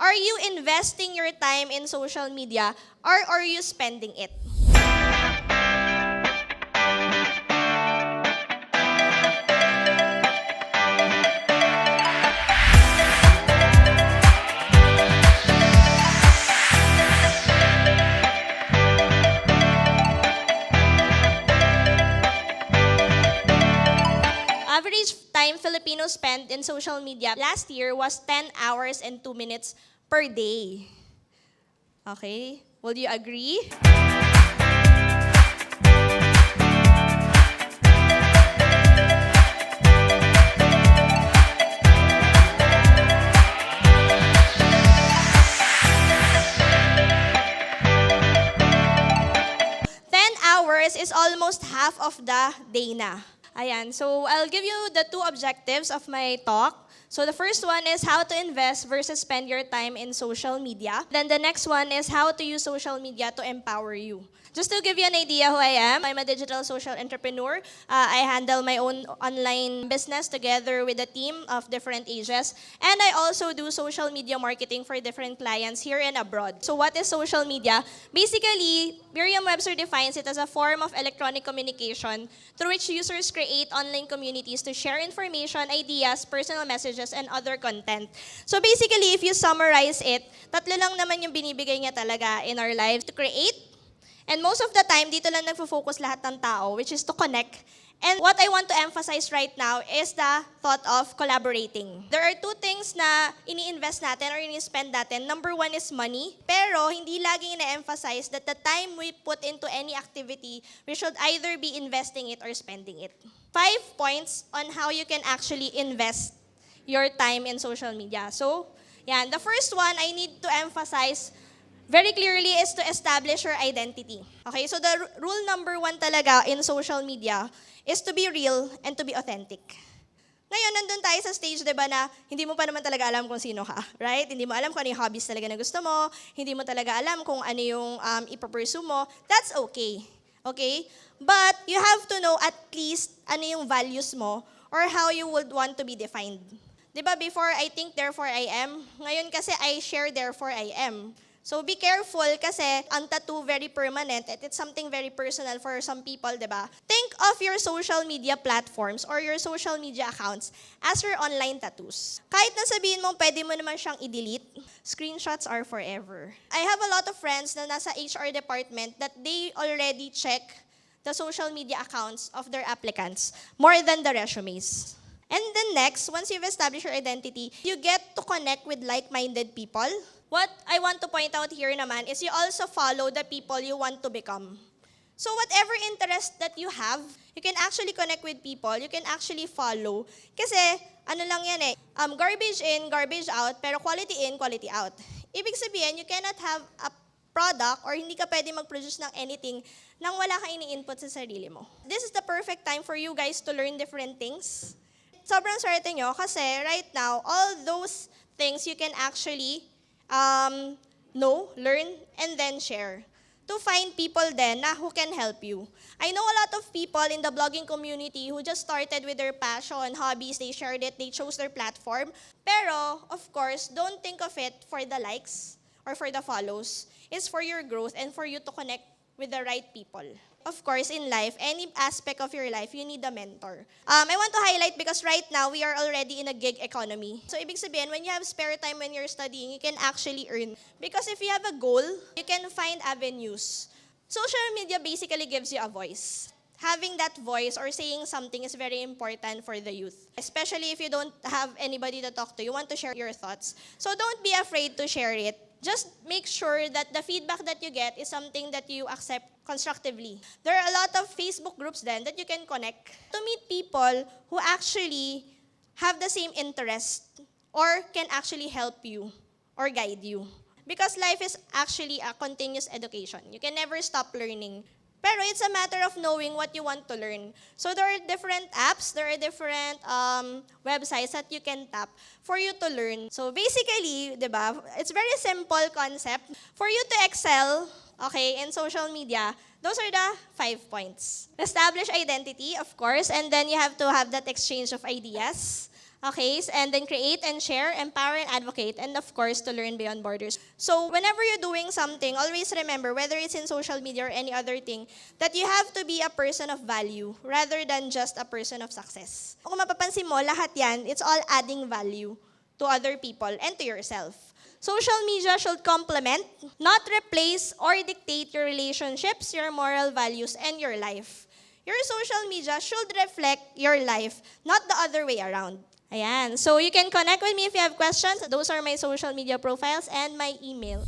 Are you investing your time in social media or are you spending it? Average time Filipinos spend in social media last year was 10 hours and 2 minutes per day. Okay? Will you agree? Hours is almost half of the day na. Ayan, so I'll give you the two objectives of my talk. So the first one is how to invest versus spend your time in social media. Then the next one is how to use social media to empower you. Just to give you an idea who I am, I'm a digital social entrepreneur. I handle my own online business together with a team of different ages. And I also do social media marketing for different clients here and abroad. So what is social media? Basically, Merriam-Webster defines it as a form of electronic communication through which users create online communities to share information, ideas, personal messages, and other content. So basically, if you summarize it, tatlo lang naman yung binibigay niya talaga in our lives: to create, and most of the time, dito lang nagfo-focus lahat ng tao, which is to connect. And what I want to emphasize right now is the thought of collaborating. There are two things na ini-invest natin or ini-spend natin. Number one is money, pero hindi laging ina-emphasize that the time we put into any activity, we should either be investing it or spending it. 5 points on how you can actually invest your time in social media. So, yan. The first one I need to emphasize very clearly is to establish your identity. Okay, so the rule number 1 talaga in social media is to be real and to be authentic. Ngayon, nandun tayo sa stage, diba, na hindi mo pa naman talaga alam kung sino ka, right? Hindi mo alam kung ano yung hobbies talaga na gusto mo, hindi mo talaga alam kung ano yung ipapursue mo. That's okay. Okay? But you have to know at least ano yung values mo or how you would want to be defined. Diba, before I think, therefore I am. Ngayon kasi I share, therefore I am. So be careful kasi ang tattoo very permanent at it's something very personal for some people, diba? Think of your social media platforms or your social media accounts as your online tattoos. Kahit na sabihin mo, pwede mo naman siyang i-delete, screenshots are forever. I have a lot of friends na nasa HR department that they already check the social media accounts of their applicants more than the resumes. And then next, once you've established your identity, you get to connect with like-minded people. What I want to point out here naman is you also follow the people you want to become. So whatever interest that you have, you can actually connect with people, you can actually follow. Kasi ano lang yan garbage in, garbage out, pero quality in, quality out. Ibig sabihin, you cannot have a product or hindi ka pwede mag-produce ng anything nang wala ka ini-input sa sarili mo. This is the perfect time for you guys to learn different things. Sobrang swerte nyo kasi right now, all those things you can actually know, learn, and then share. To find people then na who can help you. I know a lot of people in the blogging community who just started with their passion, hobbies, they shared it, they chose their platform. Pero, of course, don't think of it for the likes or for the follows. It's for your growth and for you to connect with the right people. Of course, in life, any aspect of your life, you need a mentor. I want to highlight because right now, we are already in a gig economy. So, ibig sabihin, when you have spare time when you're studying, you can actually earn. Because if you have a goal, you can find avenues. Social media basically gives you a voice. Having that voice or saying something is very important for the youth. Especially if you don't have anybody to talk to, you want to share your thoughts. So, don't be afraid to share it. Just make sure that the feedback that you get is something that you accept constructively. There are a lot of Facebook groups then that you can connect to meet people who actually have the same interest or can actually help you or guide you. Because life is actually a continuous education. You can never stop learning. Pero it's a matter of knowing what you want to learn. So there are different apps, there are different websites that you can tap for you to learn. So basically, diba, it's very simple concept. For you to excel, okay, in social media, those are the 5 points. Establish identity, of course, and then you have to have that exchange of ideas. Okay, and then create and share, empower and advocate, and of course, to learn beyond borders. So whenever you're doing something, always remember, whether it's in social media or any other thing, that you have to be a person of value rather than just a person of success. Kung mapapansin mo, lahat yan, it's all adding value to other people and to yourself. Social media should complement, not replace or dictate your relationships, your moral values, and your life. Your social media should reflect your life, not the other way around. Ayan. So you can connect with me if you have questions. Those are my social media profiles and my email.